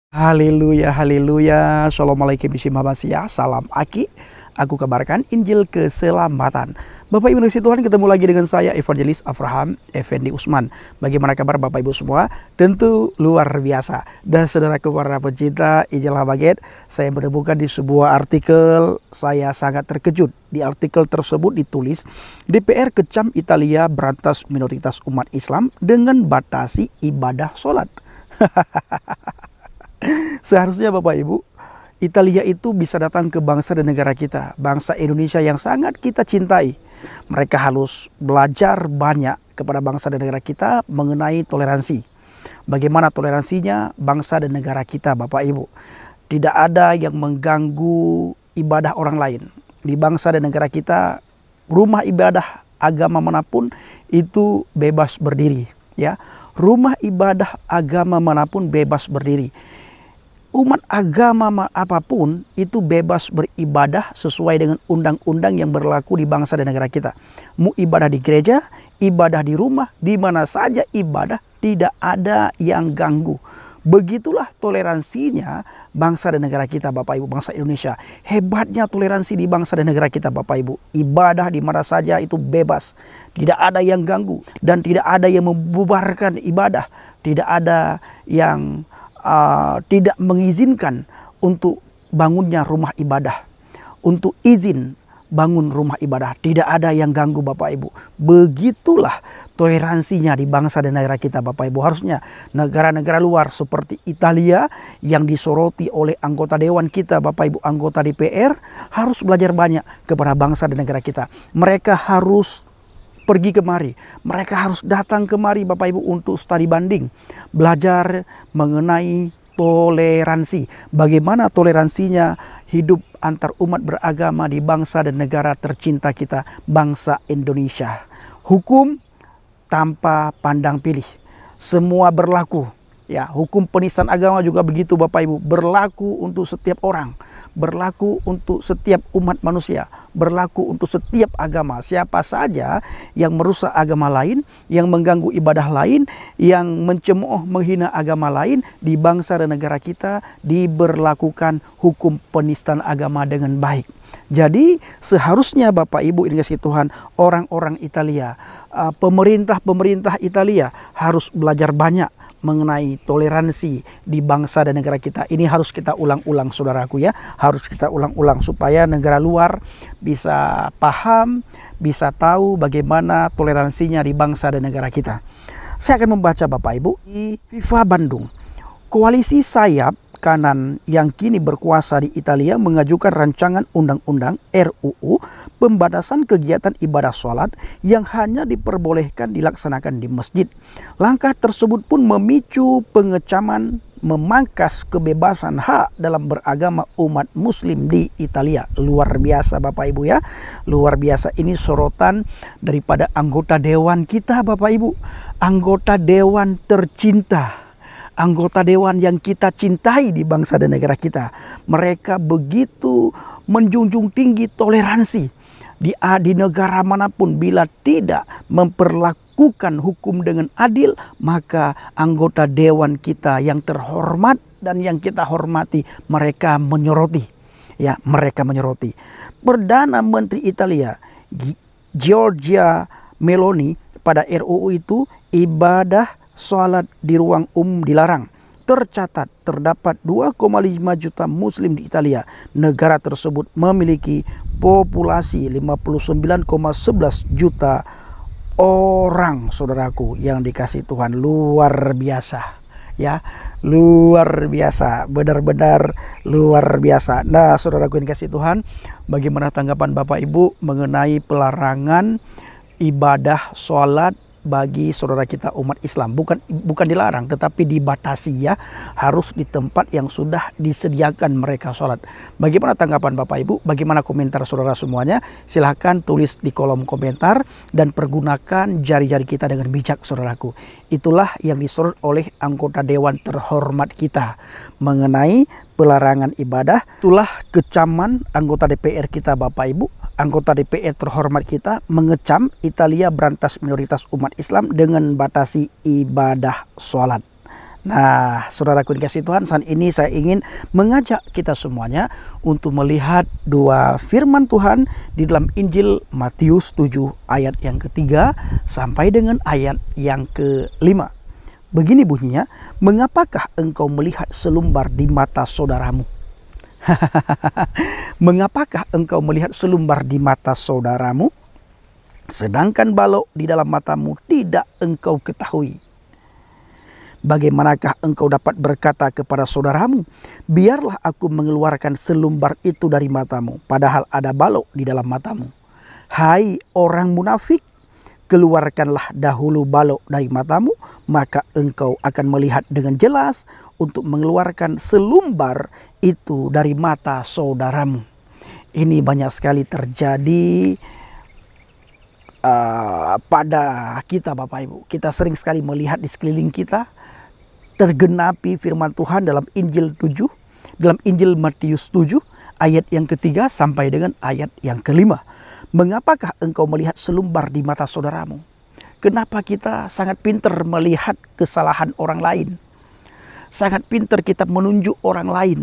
Haleluya, haleluya. Assalamualaikum warahmatullahi wabarakatuh. Salam Aki. Aku kabarkan Injil keselamatan. Bapak Ibu kasih Tuhan, ketemu lagi dengan saya Evangelis Abraham Effendi Usman. Bagaimana kabar Bapak Ibu semua? Tentu luar biasa. Dan saudaraku para pecinta Injil Habaget, saya menemukan di sebuah artikel, saya sangat terkejut. Di artikel tersebut ditulis, DPR kecam Italia berantas minoritas umat Islam dengan batasi ibadah sholat. Seharusnya Bapak Ibu, Italia itu bisa datang ke bangsa dan negara kita, bangsa Indonesia yang sangat kita cintai. Mereka harus belajar banyak kepada bangsa dan negara kita mengenai toleransi. Bagaimana toleransinya bangsa dan negara kita, Bapak Ibu. Tidak ada yang mengganggu ibadah orang lain. Di bangsa dan negara kita, rumah ibadah agama manapun itu bebas berdiri, ya. Rumah ibadah agama manapun bebas berdiri. Umat agama apapun itu bebas beribadah sesuai dengan undang-undang yang berlaku di bangsa dan negara kita. Mau ibadah di gereja, ibadah di rumah, di mana saja ibadah, tidak ada yang ganggu. Begitulah toleransinya bangsa dan negara kita, Bapak Ibu, bangsa Indonesia. Hebatnya toleransi di bangsa dan negara kita, Bapak Ibu. Ibadah di mana saja itu bebas. Tidak ada yang ganggu dan tidak ada yang membubarkan ibadah. Tidak ada yang tidak mengizinkan untuk bangunnya rumah ibadah, untuk izin bangun rumah ibadah. Tidak ada yang ganggu, Bapak Ibu. Begitulah toleransinya di bangsa dan negara kita, Bapak Ibu. Harusnya negara-negara luar seperti Italia yang disoroti oleh anggota dewan kita, Bapak Ibu, anggota DPR, harus belajar banyak kepada bangsa dan negara kita. Mereka harus pergi kemari, mereka harus datang kemari, Bapak Ibu, untuk studi banding, belajar mengenai toleransi. Bagaimana toleransinya hidup antar umat beragama di bangsa dan negara tercinta kita, bangsa Indonesia. Hukum tanpa pandang pilih, semua berlaku. Ya, hukum penistaan agama juga begitu, Bapak Ibu, berlaku untuk setiap orang, berlaku untuk setiap umat manusia, berlaku untuk setiap agama. Siapa saja yang merusak agama lain, yang mengganggu ibadah lain, yang mencemooh, menghina agama lain, di bangsa dan negara kita diberlakukan hukum penistaan agama dengan baik. Jadi seharusnya Bapak Ibu ini kasih Tuhan, orang-orang Italia, pemerintah Italia harus belajar banyak mengenai toleransi di bangsa dan negara kita. Ini harus kita ulang-ulang, saudaraku, ya. Harus kita ulang-ulang supaya negara luar bisa paham, bisa tahu bagaimana toleransinya di bangsa dan negara kita. Saya akan membaca, Bapak Ibu, di FIFA Bandung. Koalisi sayap kanan yang kini berkuasa di Italia mengajukan rancangan undang-undang RUU pembatasan kegiatan ibadah sholat yang hanya diperbolehkan dilaksanakan di masjid. Langkah tersebut pun memicu pengecaman, memangkas kebebasan hak dalam beragama umat muslim di Italia. Luar biasa, Bapak Ibu, ya. Luar biasa. Ini sorotan daripada anggota dewan kita, Bapak Ibu. Anggota dewan tercinta, anggota dewan yang kita cintai di bangsa dan negara kita. Mereka begitu menjunjung tinggi toleransi. Di negara manapun, bila tidak memperlakukan hukum dengan adil, maka anggota dewan kita yang terhormat dan yang kita hormati, mereka menyoroti. Ya, mereka menyoroti. Perdana Menteri Italia Giorgia Meloni pada RUU itu, ibadah sholat di ruang umum dilarang. Tercatat terdapat 2,5 juta muslim di Italia. Negara tersebut memiliki populasi 59,11 juta orang, saudaraku yang dikasih Tuhan. Luar biasa, ya. Luar biasa, benar-benar luar biasa. Nah, saudaraku yang dikasih Tuhan, bagaimana tanggapan Bapak Ibu mengenai pelarangan ibadah sholat bagi saudara kita umat Islam? Bukan dilarang, tetapi dibatasi, ya. Harus di tempat yang sudah disediakan mereka sholat. Bagaimana tanggapan Bapak Ibu? Bagaimana komentar saudara semuanya? Silahkan tulis di kolom komentar dan pergunakan jari-jari kita dengan bijak, saudaraku. Itulah yang disorot oleh anggota dewan terhormat kita mengenai pelarangan ibadah. Itulah kecaman anggota DPR kita, Bapak Ibu. Anggota DPR terhormat kita mengecam Italia berantas minoritas umat Islam dengan batasi ibadah sholat. Nah, saudaraku dikasih Tuhan, saat ini saya ingin mengajak kita semuanya untuk melihat dua firman Tuhan di dalam Injil Matius 7 ayat yang ketiga sampai dengan ayat yang kelima. Begini bunyinya, mengapakah engkau melihat selumbar di mata saudaramu? Mengapakah engkau melihat selumbar di mata saudaramu, sedangkan balok di dalam matamu tidak engkau ketahui? Bagaimanakah engkau dapat berkata kepada saudaramu, biarlah aku mengeluarkan selumbar itu dari matamu, padahal ada balok di dalam matamu? Hai orang munafik, keluarkanlah dahulu balok dari matamu, maka engkau akan melihat dengan jelas untuk mengeluarkan selumbar itu dari mata saudaramu. Ini banyak sekali terjadi pada kita, Bapak Ibu. Kita sering sekali melihat di sekeliling kita tergenapi firman Tuhan dalam Injil 7, dalam Injil Matius 7 ayat yang ketiga sampai dengan ayat yang kelima. Mengapakah engkau melihat selumbar di mata saudaramu? Kenapa kita sangat pintar melihat kesalahan orang lain? Sangat pintar kita menunjuk orang lain.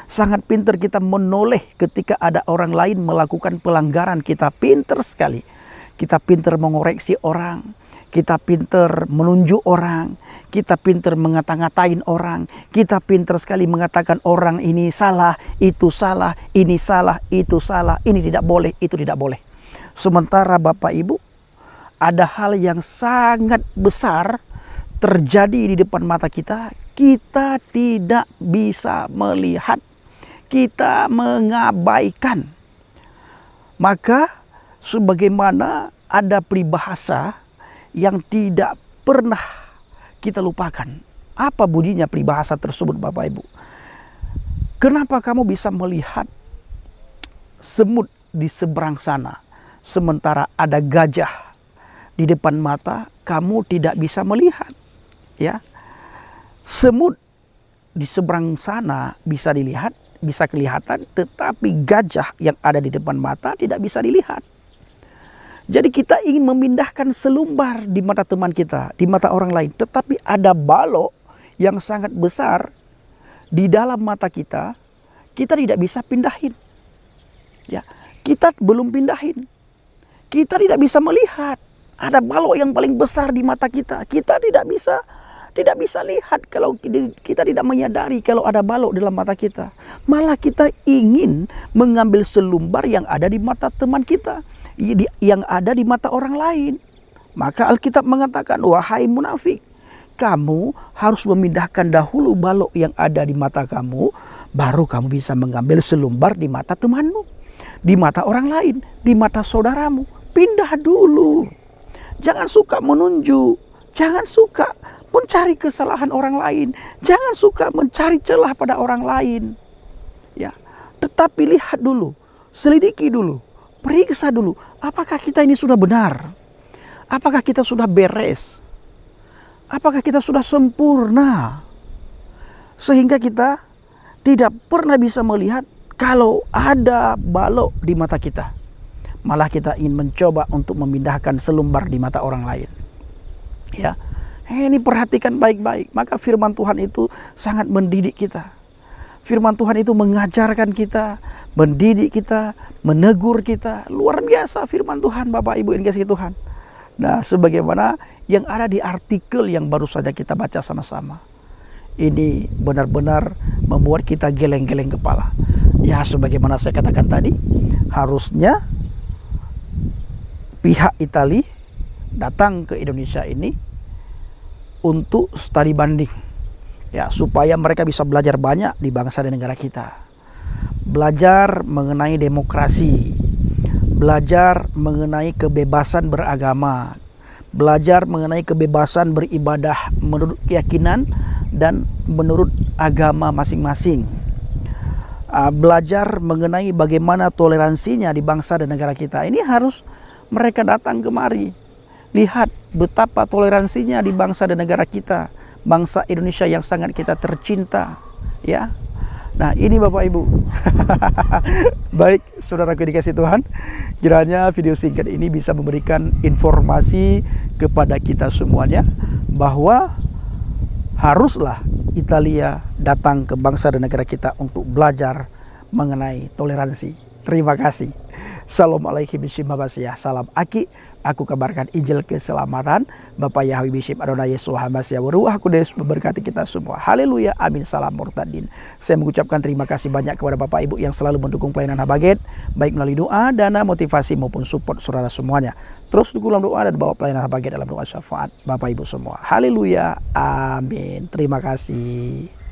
Sangat pintar kita menoleh ketika ada orang lain melakukan pelanggaran. Kita pintar sekali. Kita pintar mengoreksi orang. Kita pintar menunjuk orang. Kita pintar ngata-ngatain orang. Kita pintar sekali mengatakan orang ini salah, itu salah, ini salah, itu salah, ini tidak boleh, itu tidak boleh. Sementara Bapak Ibu, ada hal yang sangat besar terjadi di depan mata kita. Kita tidak bisa melihat. Kita mengabaikan. Maka sebagaimana ada peribahasa yang tidak pernah kita lupakan. Apa bunyinya peribahasa tersebut, Bapak Ibu? Kenapa kamu bisa melihat semut di seberang sana, sementara ada gajah di depan mata, kamu tidak bisa melihat? Ya, semut di seberang sana bisa dilihat, bisa kelihatan, tetapi gajah yang ada di depan mata tidak bisa dilihat. Jadi kita ingin memindahkan selumbar di mata teman kita, di mata orang lain. Tetapi ada balok yang sangat besar di dalam mata kita, kita tidak bisa pindahin. Ya, kita belum pindahin. Kita tidak bisa melihat. Ada balok yang paling besar di mata kita. Kita tidak bisa lihat kalau kita tidak menyadari kalau ada balok dalam mata kita. Malah kita ingin mengambil selumbar yang ada di mata teman kita, yang ada di mata orang lain. Maka Alkitab mengatakan, wahai munafik, kamu harus memindahkan dahulu balok yang ada di mata kamu, baru kamu bisa mengambil selumbar di mata temanmu, di mata orang lain, di mata saudaramu. Pindah dulu. Jangan suka menunjuk, jangan suka mencari kesalahan orang lain, jangan suka mencari celah pada orang lain. Ya, tetapi lihat dulu, selidiki dulu, periksa dulu, apakah kita ini sudah benar? Apakah kita sudah beres? Apakah kita sudah sempurna? Sehingga kita tidak pernah bisa melihat kalau ada balok di mata kita. Malah kita ingin mencoba untuk memindahkan selumbar di mata orang lain. Ya, ini perhatikan baik-baik. Maka firman Tuhan itu sangat mendidik kita. Firman Tuhan itu mengajarkan kita, mendidik kita, menegur kita. Luar biasa firman Tuhan, Bapak Ibu yang dikasihi Tuhan. Nah, sebagaimana yang ada di artikel yang baru saja kita baca sama-sama. Ini benar-benar membuat kita geleng-geleng kepala. Ya, sebagaimana saya katakan tadi, harusnya pihak Italia datang ke Indonesia ini untuk studi banding. Ya, supaya mereka bisa belajar banyak di bangsa dan negara kita. Belajar mengenai demokrasi, belajar mengenai kebebasan beragama, belajar mengenai kebebasan beribadah menurut keyakinan dan menurut agama masing-masing. Belajar mengenai bagaimana toleransinya di bangsa dan negara kita. Ini harus mereka datang kemari. Lihat betapa toleransinya di bangsa dan negara kita, bangsa Indonesia yang sangat kita tercinta, ya. Nah, ini Bapak Ibu. Baik, saudaraku dikasih Tuhan, kiranya video singkat ini bisa memberikan informasi kepada kita semuanya bahwa haruslah Italia datang ke bangsa dan negara kita untuk belajar mengenai toleransi. Terima kasih. Assalamualaikum warahmatullahi wabarakatuh. Salam Aki. Aku kabarkan Injil keselamatan. Bapak Yahweh Bishop Adonai Yesus Hamasi Ruah Kudus memberkati kita semua. Haleluya. Amin. Salam Murtadin. Saya mengucapkan terima kasih banyak kepada Bapak Ibu yang selalu mendukung pelayanan Habaget, baik melalui doa, dana, motivasi maupun support saudara semuanya. Terus dukung dalam doa dan bawa pelayanan Habaget dalam doa syafaat Bapak Ibu semua. Haleluya. Amin. Terima kasih.